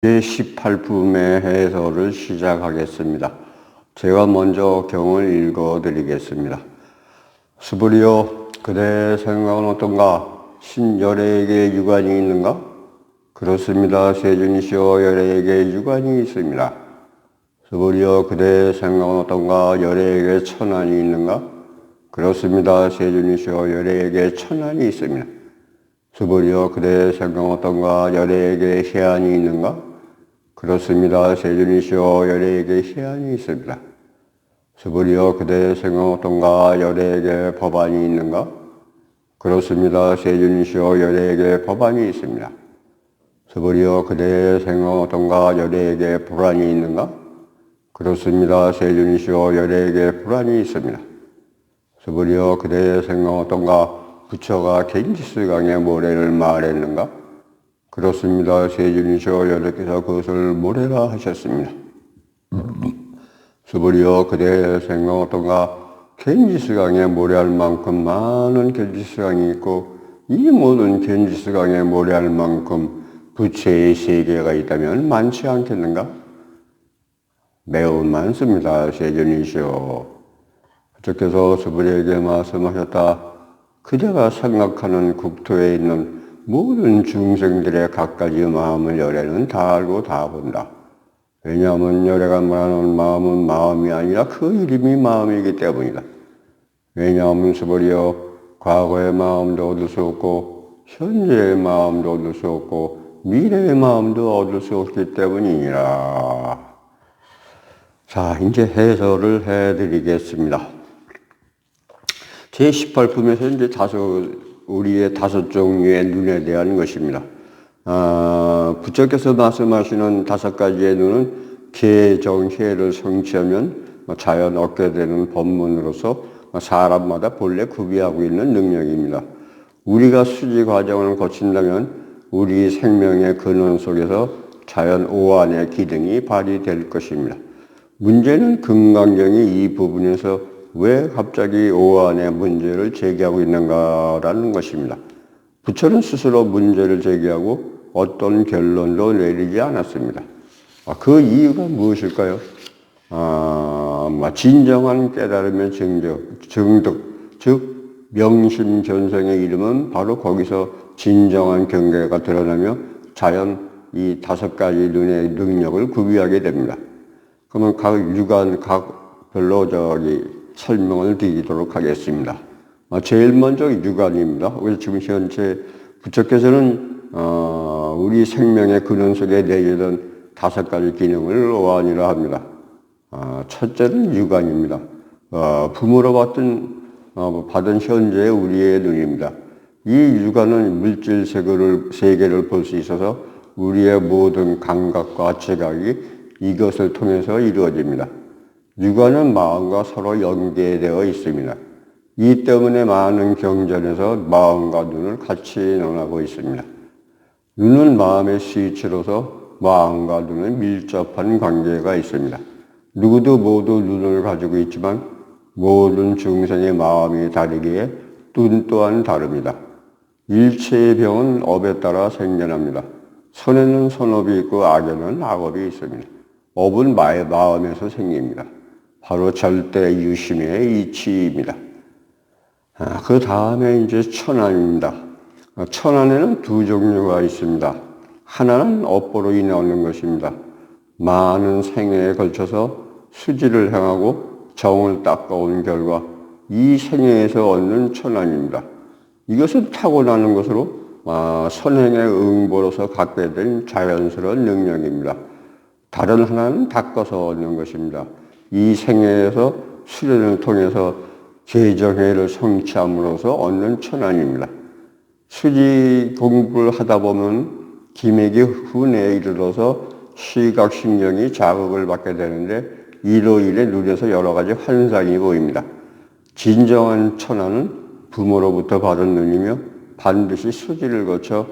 제18품의 해설을 시작하겠습니다. 제가 먼저 경을 읽어드리겠습니다. 스브리요, 그대의 생각은 어떤가? 신열애에게 유관이 있는가? 그렇습니다. 세준이시여, 열애에게 유관이 있습니다. 스브리요, 그대의 생각은 어떤가? 열애에게 천안이 있는가? 그렇습니다. 세준이시여, 열애에게 천안이 있습니다. 스브리요, 그대의 생각은 어떤가? 열애에게 해안이 있는가? 그렇습니다. 세준이시여, 열애에게 해안이 있습니다. 스브리요, 그대의 생각은 어떤가? 열애에게 법안이 있는가? 그렇습니다. 세준이시여, 열애에게 법안이 있습니다. 스브리요, 그대의 생각은 어떤가? 열애에게 불안이 있는가? 그렇습니다. 세준이시여, 열애에게 불안이 있습니다. 스브리요, 그대의 생각은 어떤가? 부처가 겐지스강의 모래를 말했는가? 그렇습니다. 세준이시여, 여러께서 그것을 모래라 하셨습니다. 스브리요, 그대의 생각은 어떤가? 겐지스강에 모래할 만큼 많은 겐지스강이 있고 이 모든 겐지스강에 모래할 만큼 부처의 세계가 있다면 많지 않겠는가? 매우 많습니다. 세준이시여. 부처께서 스브리에게 말씀하셨다. 그대가 생각하는 국토에 있는 모든 중생들의 갖가지 마음을 열애는 다 알고 다 본다. 왜냐하면 열애가 말하는 마음은 마음이 아니라 그 이름이 마음이기 때문이다. 왜냐하면 스브리여, 과거의 마음도 얻을 수 없고 현재의 마음도 얻을 수 없고 미래의 마음도 얻을 수 없기 때문이니라. 자, 이제 해설을 해드리겠습니다. 제18품에서 이제 우리의 다섯 종류의 눈에 대한 것입니다. 부처께서 말씀하시는 다섯 가지의 눈은 개정해를 성취하면 자연 얻게 되는 법문으로서 사람마다 본래 구비하고 있는 능력입니다. 우리가 수지 과정을 거친다면 우리 생명의 근원 속에서 자연 오한의 기능이 발휘될 것입니다. 문제는 금강경이 이 부분에서 왜 갑자기 오한의 문제를 제기하고 있는가라는 것입니다. 부처는 스스로 문제를 제기하고 어떤 결론도 내리지 않았습니다. 그 이유가 무엇일까요? 진정한 깨달음의 정득, 즉 명심견성의 이름은 바로 거기서 진정한 경계가 드러나며 자연 이 다섯 가지 눈의 능력을 구비하게 됩니다. 그러면 각 유관, 별로 설명을 드리도록 하겠습니다. 제일 먼저 유관입니다. 그래서 지금 현재 부처께서는 우리 생명의 근원 속에 내재된 다섯 가지 기능을 오한이라 합니다. 첫째는 유관입니다. 부모로 받은 현재의 우리의 눈입니다. 이 유관은 물질 세계를 볼 수 있어서 우리의 모든 감각과 지각이 이것을 통해서 이루어집니다. 유관은 마음과 서로 연계되어 있습니다. 이 때문에 많은 경전에서 마음과 눈을 같이 논하고 있습니다. 눈은 마음의 스위치로서 마음과 눈은 밀접한 관계가 있습니다. 누구도 모두 눈을 가지고 있지만 모든 중생의 마음이 다르기에 눈 또한 다릅니다. 일체의 병은 업에 따라 생겨납니다. 선에는 선업이 있고 악에는 악업이 있습니다. 업은 마음에서 생깁니다. 바로 절대 유심의 이치입니다. 그 다음에 이제 천안입니다. 천안에는 두 종류가 있습니다. 하나는 업보로 인해 얻는 것입니다. 많은 생애에 걸쳐서 수지를 행하고 정을 닦아온 결과 이 생애에서 얻는 천안입니다. 이것은 타고나는 것으로 선행의 응보로서 갖게 된 자연스러운 능력입니다. 다른 하나는 닦아서 얻는 것입니다. 이 생애에서 수련을 통해서 개정회를 성취함으로써 얻는 천안입니다. 수지 공부를 하다 보면 기맥이 훈에 이르러서 시각신경이 자극을 받게 되는데 이로 인해 눈에서 여러 가지 환상이 보입니다. 진정한 천안은 부모로부터 받은 눈이며 반드시 수지를 거쳐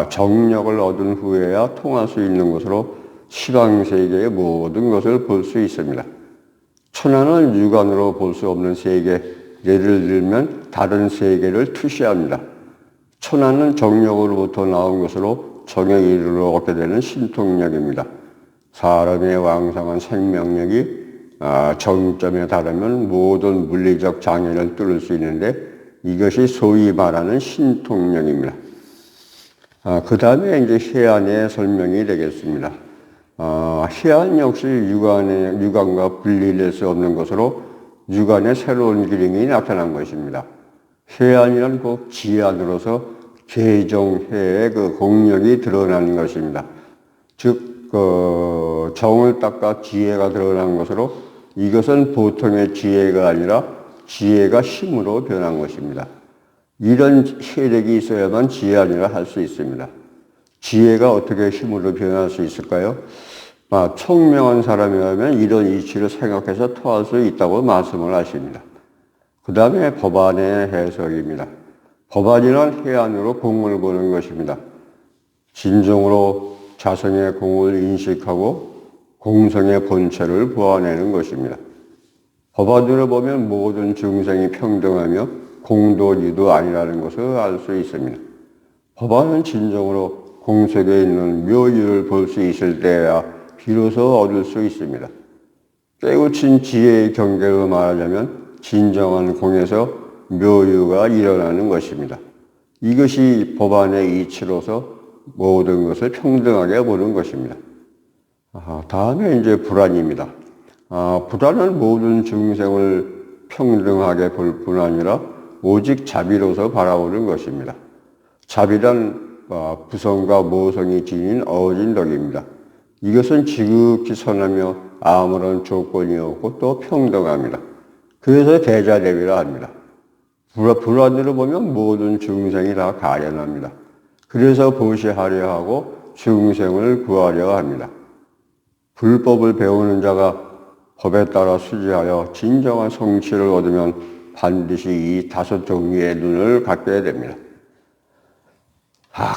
정력을 얻은 후에야 통할 수 있는 것으로 시방세계의 모든 것을 볼 수 있습니다. 천안은 육안으로 볼 수 없는 세계, 예를 들면 다른 세계를 투시합니다. 천안은 정력으로부터 나온 것으로 정에 이르러 얻게 되는 신통력입니다. 사람의 왕성한 생명력이 정점에 달하면 모든 물리적 장애를 뚫을 수 있는데 이것이 소위 말하는 신통력입니다. 그 다음에 이제 해안의 설명이 되겠습니다. 해안 역시 육안과 분리될 수 없는 것으로 육안의 새로운 기능이 나타난 것입니다. 해안이란 그 지안으로서 개정해의 그 공력이 드러나는 것입니다. 즉, 정을 닦아 지혜가 드러난 것으로 이것은 보통의 지혜가 아니라 지혜가 힘으로 변한 것입니다. 이런 세력이 있어야만 지혜아니라 할 수 있습니다. 지혜가 어떻게 힘으로 변할 수 있을까요? 총명한 사람이라면 이런 이치를 생각해서 토할 수 있다고 말씀을 하십니다. 그 다음에 법안의 해석입니다. 법안이란 해안으로 공을 보는 것입니다. 진정으로 자성의 공을 인식하고 공성의 본체를 보아내는 것입니다. 법안으로 보면 모든 중생이 평등하며 공도리도 아니라는 것을 알 수 있습니다. 법안은 진정으로 공 속에 있는 묘유를 볼 수 있을 때야 비로소 얻을 수 있습니다. 깨우친 지혜의 경계로 말하자면 진정한 공에서 묘유가 일어나는 것입니다. 이것이 법안의 이치로서 모든 것을 평등하게 보는 것입니다. 다음에 이제 불안입니다. 불안은 모든 중생을 평등하게 볼 뿐 아니라 오직 자비로서 바라보는 것입니다. 자비란 부성과 모성이 지닌 어진 덕입니다. 이것은 지극히 선하며 아무런 조건이 없고 또 평등합니다. 그래서 대자대비라 합니다. 불안으로 보면 모든 중생이 다 가련합니다. 그래서 보시하려 하고 중생을 구하려 합니다. 불법을 배우는 자가 법에 따라 수지하여 진정한 성취를 얻으면 반드시 이 다섯 종류의 눈을 갖게 됩니다.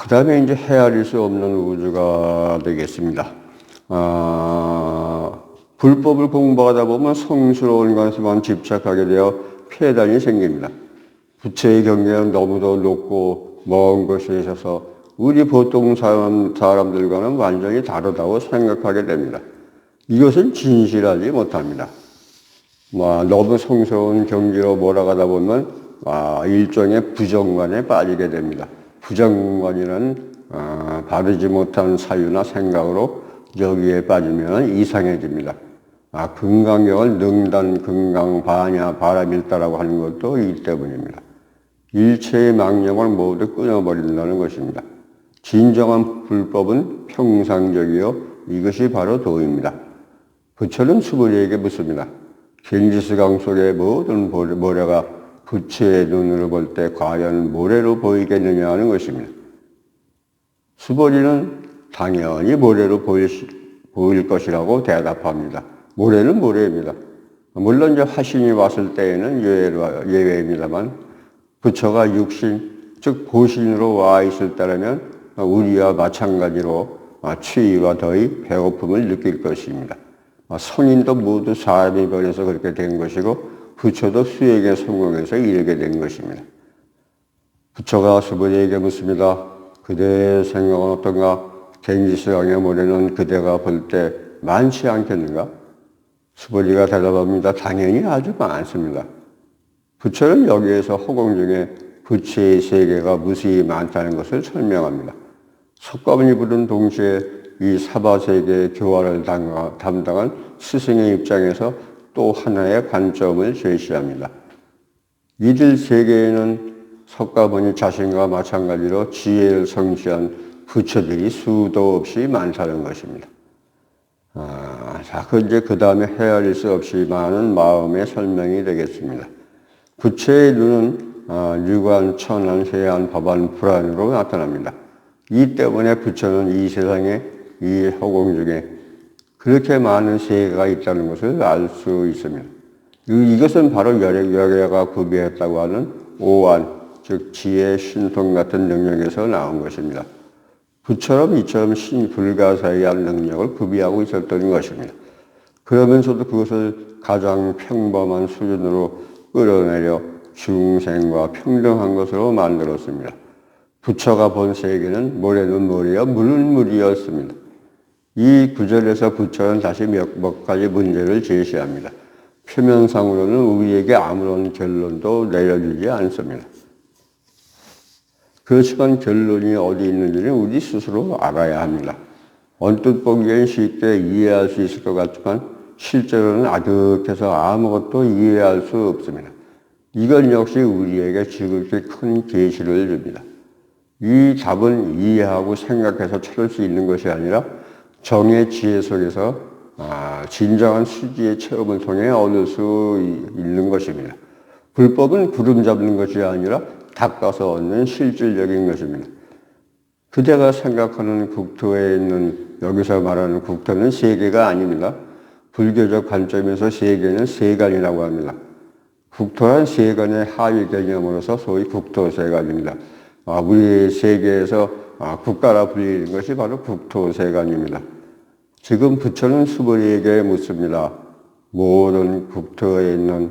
그 다음에 이제 헤아릴 수 없는 우주가 되겠습니다. 불법을 공부하다 보면 성스러운 것에만 집착하게 되어 폐단이 생깁니다. 부처의 경계는 너무도 높고 먼 것에 있어서 우리 보통 사람들과는 완전히 다르다고 생각하게 됩니다. 이것은 진실하지 못합니다. 너무 성스러운 경지로 몰아가다 보면 일종의 부정관에 빠지게 됩니다. 부정관이라는 바르지 못한 사유나 생각으로 여기에 빠지면 이상해집니다. 금강경을 능단, 금강, 반야, 바람일다라고 하는 것도 이 때문입니다. 일체의 망령을 모두 끊어버린다는 것입니다. 진정한 불법은 평상적이요 이것이 바로 도입니다. 부처는 수보리에게 묻습니다. 갱지스강 속의 모든 모래가 부처의 눈으로 볼 때 과연 모래로 보이겠느냐 하는 것입니다. 수보리는 당연히 모래로 보일 것이라고 대답합니다. 모래는 모래입니다. 물론 이제 화신이 왔을 때에는 예외입니다만 부처가 육신, 즉 보신으로 와 있을 때라면 우리와 마찬가지로 추위와 더위, 배고픔을 느낄 것입니다. 성인도 모두 사람이 변해서 그렇게 된 것이고 부처도 수행에 성공해서 이르게 된 것입니다. 부처가 수보리에게 묻습니다. 그대의 생각은 어떤가? 갱지스강의 모래는 그대가 볼 때 많지 않겠는가? 수보리가 대답합니다. 당연히 아주 많습니다. 부처는 여기에서 허공 중에 부처의 세계가 무수히 많다는 것을 설명합니다. 석가모니 부른 동시에 이 사바세계의 교화를 담당한 스승의 입장에서 또 하나의 관점을 제시합니다. 이들 세계에는 석가모니 자신과 마찬가지로 지혜를 성취한 부처들이 수도 없이 많다는 것입니다. 그 다음에 헤아릴 수 없이 많은 마음의 설명이 되겠습니다. 부처의 눈은 유관, 천안, 해안, 법안, 불안으로 나타납니다. 이 때문에 부처는 이 세상에 이 허공 중에 그렇게 많은 세계가 있다는 것을 알 수 있습니다. 이것은 바로 여래가 구비했다고 하는 오안, 즉 지혜, 신통 같은 능력에서 나온 것입니다. 부처럼 이처럼 불가사의한 능력을 구비하고 있었던 것입니다. 그러면서도 그것을 가장 평범한 수준으로 끌어내려 중생과 평등한 것으로 만들었습니다. 부처가 본 세계는 모래는 모래여 물은 물이었습니다. 이 구절에서 부처는 다시 몇 가지 문제를 제시합니다. 표면상으로는 우리에게 아무런 결론도 내려주지 않습니다. 그렇지만 결론이 어디 있는지는 우리 스스로 알아야 합니다. 언뜻 보기엔 쉽게 이해할 수 있을 것 같지만 실제로는 아득해서 아무것도 이해할 수 없습니다. 이건 역시 우리에게 지극히 큰 계시를 줍니다. 이 답은 이해하고 생각해서 찾을 수 있는 것이 아니라 정의 지혜 속에서 진정한 수지의 체험을 통해 얻을 수 있는 것입니다. 불법은 구름 잡는 것이 아니라 닦아서 얻는 실질적인 것입니다. 그대가 생각하는 국토에 있는 여기서 말하는 국토는 세계가 아닙니다. 불교적 관점에서 세계는 세간이라고 합니다. 국토란 세간의 하위 개념으로서 소위 국토세간입니다. 우리 세계에서 국가라 불리는 것이 바로 국토세간입니다. 지금 부처는 수보리에게 묻습니다. 모든 국토에 있는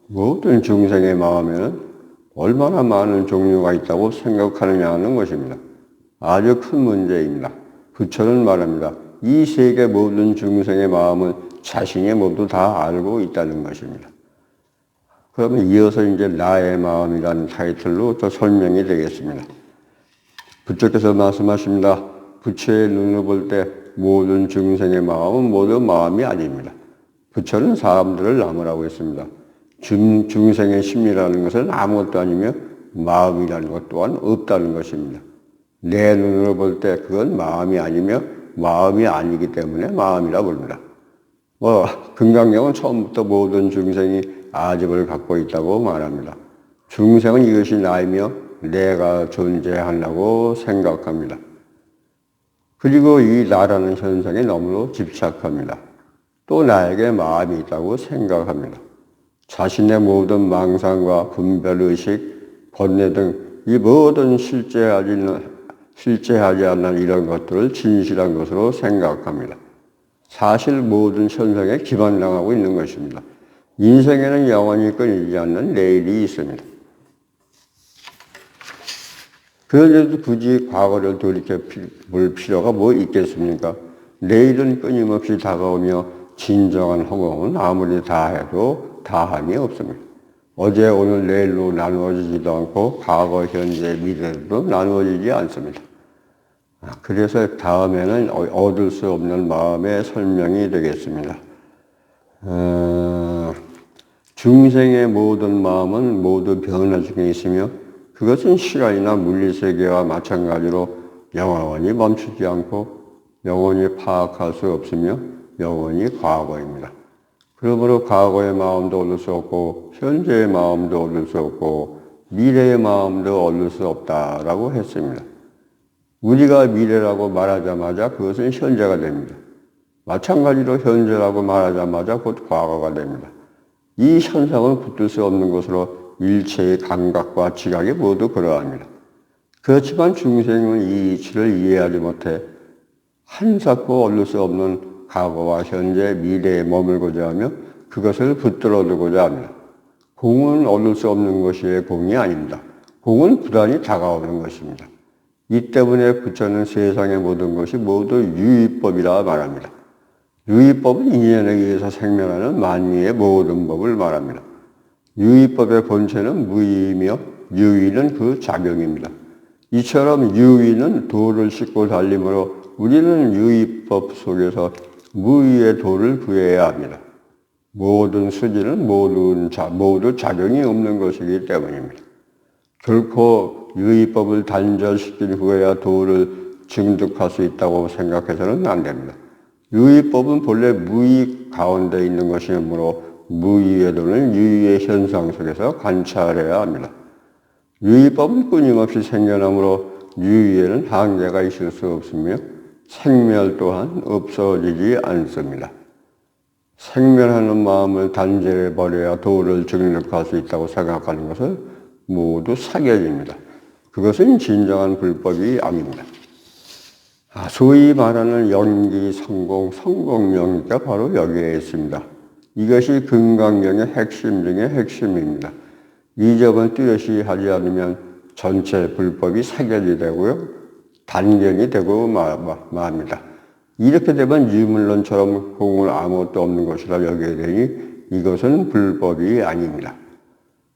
모든 중생의 마음에는 얼마나 많은 종류가 있다고 생각하느냐는 것입니다. 아주 큰 문제입니다. 부처는 말합니다. 이 세계 모든 중생의 마음은 자신이 모두 다 알고 있다는 것입니다. 그러면 이어서 이제 나의 마음이라는 타이틀로 또 설명이 되겠습니다. 부처께서 말씀하십니다. 부처의 눈으로 볼 때 모든 중생의 마음은 모두 마음이 아닙니다. 부처는 사람들을 나무라고 했습니다. 중생의 심리라는 것은 아무것도 아니며 마음이라는 것 또한 없다는 것입니다. 내 눈으로 볼 때 그건 마음이 아니며 마음이 아니기 때문에 마음이라 부릅니다. 금강경은 처음부터 모든 중생이 아집을 갖고 있다고 말합니다. 중생은 이것이 나이며 내가 존재한다고 생각합니다. 그리고 이 나라는 현상에 너무도 집착합니다. 또 나에게 마음이 있다고 생각합니다. 자신의 모든 망상과 분별의식, 번뇌 등 이 모든 실제하지 않는 이런 것들을 진실한 것으로 생각합니다. 사실 모든 현상에 기반당하고 있는 것입니다. 인생에는 영원히 끊이지 않는 내일이 있습니다. 그런데도 굳이 과거를 돌이켜볼 필요가 뭐 있겠습니까? 내일은 끊임없이 다가오며 진정한 허공은 아무리 다해도 다함이 없습니다. 어제, 오늘, 내일로 나누어지지도 않고 과거, 현재, 미래로 나누어지지 않습니다. 그래서 다음에는 얻을 수 없는 마음의 설명이 되겠습니다. 중생의 모든 마음은 모두 변화 중에 있으며 그것은 시간이나 물리세계와 마찬가지로 영원히 멈추지 않고 영원히 파악할 수 없으며 영원히 과거입니다. 그러므로 과거의 마음도 얻을 수 없고 현재의 마음도 얻을 수 없고 미래의 마음도 얻을 수 없다라고 했습니다. 우리가 미래라고 말하자마자 그것은 현재가 됩니다. 마찬가지로 현재라고 말하자마자 곧 과거가 됩니다. 이 현상은 붙들 수 없는 것으로 일체의 감각과 지각이 모두 그러합니다. 그렇지만 중생은 이 이치를 이해하지 못해 한사코 얻을 수 없는 과거와 현재, 미래에 머물고자 하며 그것을 붙들어 두고자 합니다. 공은 얻을 수 없는 것이 공이 아닙니다. 공은 부단히 다가오는 것입니다. 이 때문에 부처는 세상의 모든 것이 모두 유의법이라 말합니다. 유의법은 인연에 의해서 생명하는 만유의 모든 법을 말합니다. 유의법의 본체는 무의이며 유의는 그 작용입니다. 이처럼 유의는 도를 싣고 달리므로 우리는 유의법 속에서 무의의 도를 구해야 합니다. 모든 수지는 모두 작용이 없는 것이기 때문입니다. 결코 유의법을 단절시킨 후에야 도를 증득할 수 있다고 생각해서는 안 됩니다. 유의법은 본래 무의 가운데 있는 것이므로 무의의 도는 유의의 현상 속에서 관찰해야 합니다. 유의법은 끊임없이 생겨나므로 유의에는 한계가 있을 수 없으며 생멸 또한 없어지지 않습니다. 생멸하는 마음을 단절해버려야 도를 증득할 수 있다고 생각하는 것은 모두 사견입니다. 그것은 진정한 불법이 아닙니다. 소위 말하는 연기, 성공명리가 바로 여기에 있습니다. 이것이 금강경의 핵심 중의 핵심입니다. 이 점을 뚜렷이 하지 않으면 전체 불법이 사결이 되고요. 단견이 되고 맙니다. 이렇게 되면 유물론처럼 공은 아무것도 없는 것이라 여기게 되니 이것은 불법이 아닙니다.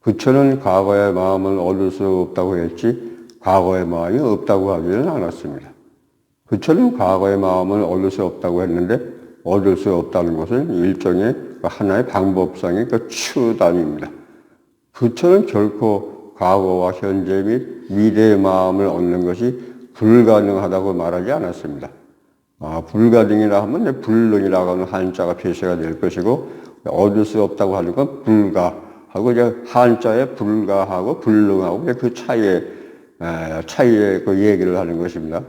부처는 과거의 마음을 얻을 수 없다고 했지 과거의 마음이 없다고 하지는 않았습니다. 부처는 과거의 마음을 얻을 수 없다고 했는데 얻을 수 없다는 것은 일종의 하나의 방법상의 그 추단입니다. 부처는 결코 과거와 현재 및 미래의 마음을 얻는 것이 불가능하다고 말하지 않았습니다. 불가능이라 하면 불능이라고 하는 한자가 표시가 될 것이고 얻을 수 없다고 하는 건 불가하고 이제 한자에 불가하고 불능하고 그 차이의 그 얘기를 하는 것입니다.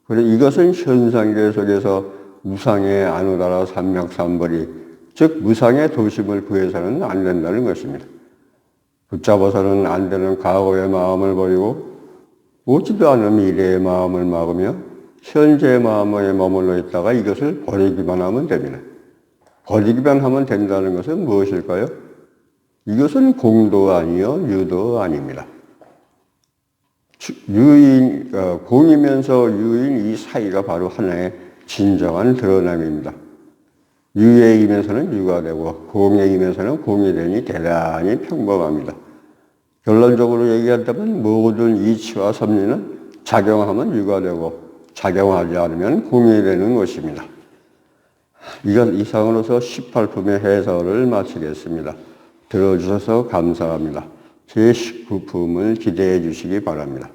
그래서 이것은 현상계 속에서 무상의 아누다라 삼맥삼벌이 즉 무상의 도심을 구해서는 안 된다는 것입니다. 붙잡아서는 안 되는 과거의 마음을 버리고 오지도 않은 미래의 마음을 막으며 현재의 마음에 머물러 있다가 이것을 버리기만 하면 됩니다. 버리기만 하면 된다는 것은 무엇일까요? 이것은 공도 아니요 유도 아닙니다. 공이면서 유인 이 사이가 바로 하나의 진정한 드러남입니다. 유에 임해서는 유가 되고 공에 임해서는 공이 되니 대단히 평범합니다. 결론적으로 얘기한다면 모든 이치와 섭리는 작용하면 유가 되고 작용하지 않으면 공이 되는 것입니다. 이것 이상으로서 18품의 해설을 마치겠습니다. 들어주셔서 감사합니다. 제 19품을 기대해 주시기 바랍니다.